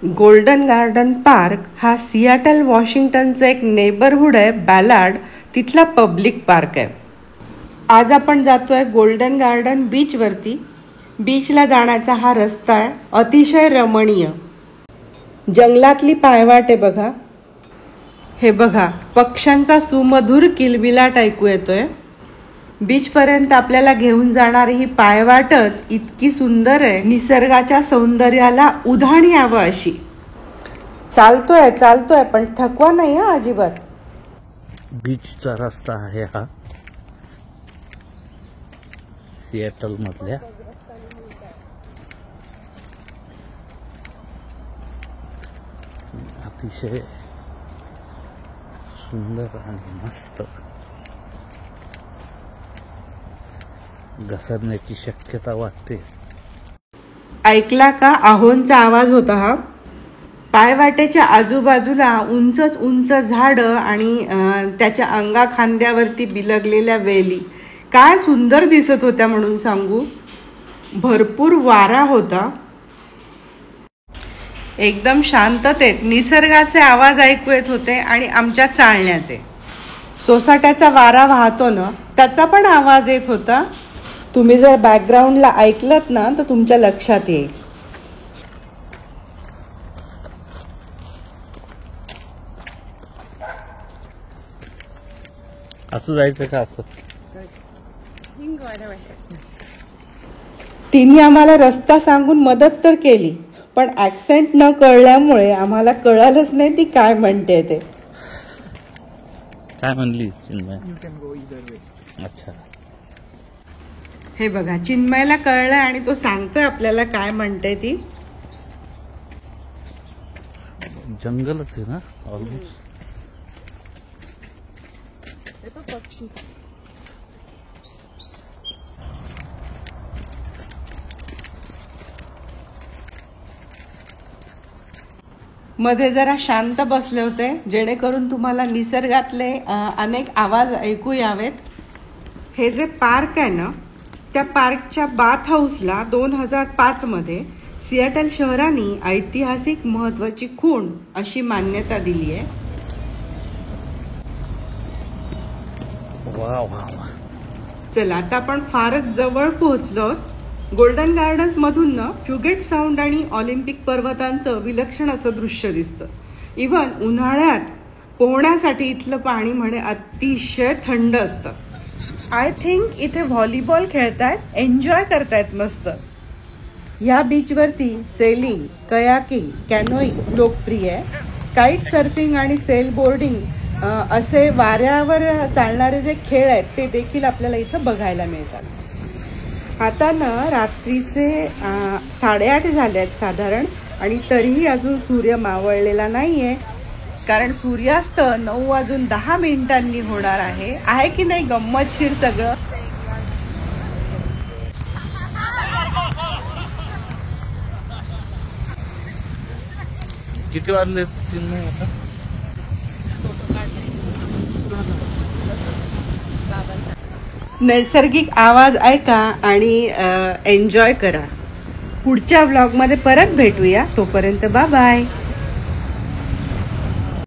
Golden garden park हा Seattle वॉशिंग्टनचा एक neighbourhood आहे. बॅलार्ड तिथला पब्लिक पार्क आहे. आज आपण जातोय गोल्डन गार्डन बीचवरती. बीचला जाण्याचा हा रस्ता आहे, अतिशय रमणीय. जंगलातली पायवाट आहे बघा. हे बघा, पक्ष्यांचा सुमधुर किलबिलाट ऐकू येतोय. बीचपर्यंत आपल्याला घेऊन जाणारी ही पायवाटच इतकी सुंदर आहे, निसर्गाच्या सौंदर्याला उधाण यावं अशी. चालतोय पण थकवा नाही हा अजिबात. बीचचा रस्ता आहे हा सियाटल मधल्या. अतिशय सुंदर आणि मस्त. घसरण्याची शक्यता वाटते. ऐकला का? आहोंचा आवाज होता हा. पायवाटेच्या आजूबाजूला उंच झाडं आणि त्याच्या अंगा खांद्यावरती बिलगलेल्या वेली काय सुंदर दिसत होत्या म्हणून सांगू. भरपूर वारा होता. एकदम शांततेत निसर्गाचे आवाज ऐकू येत होते आणि आमच्या चालण्याचे. सोसाट्याचा वारा वाहतो ना, त्याचा पण आवाज येत होता. तुम्ही जर बॅकग्राऊंडला ऐकलत ना तर तुमच्या लक्षात येईल. असं जायचं का? असं तिने आम्हाला रस्ता सांगून मदत तर केली, पण ऍक्सेंट न कळल्यामुळे आम्हाला कळालंच नाही ती काय म्हणते ते. काय म्हणली चिन्मय? अच्छा, हे बघा, चिन्मयला कळलंय आणि तो सांगतोय आपल्याला काय म्हणते ती. जंगलच आहे ना ऑलमोस्ट. मध्ये जरा शांत बसले होते, जेणेकरून तुम्हाला निसर्गातले अनेक आवाज ऐकू यावेत. हे जे पार्क आहे ना, त्या पार्कच्या बाथ हाऊसला 2005 मध्ये सियाटल शहराने ऐतिहासिक महत्वाची खूण अशी मान्यता दिली आहे. वा. चला, आता आपण फारच जवळ पोहोचलो. गोल्डन गार्डन्स मधून ना फ्युगेट साऊंड आणि ऑलिम्पिक पर्वतांचं विलक्षण असं दृश्य दिसतं. इव्हन उन्हाळ्यात पोहण्यासाठी इथलं पाणी म्हणे अतिशय थंड असतं. आय थिंक इथे व्हॉलीबॉल खेळतायत, एन्जॉय करतायत मस्त. या बीचवरती सेलिंग, कयाकिंग, कॅनोईंग लोकप्रिय आहे. काईट सर्फिंग आणि सेल बोर्डिंग असे वाऱ्यावर चालणारे जे खेळ आहेत ते देखील आपल्याला इथं बघायला मिळतात. आता ना रात्रीचे 8:30 झाले आहेत साधारण, आणि तरीही अजून सूर्य मावळलेला नाहीये. कारण सूर्यास्त 9:10 होणार आहे की नाही गंमतशीर सगळं. किती वाजले चिन्मय आता? नैसर्गिक आवाज ऐका आणि एन्जॉय करा. पुढच्या व्लॉगमध्ये परत भेटूया. तोपर्यंत बाय बाय.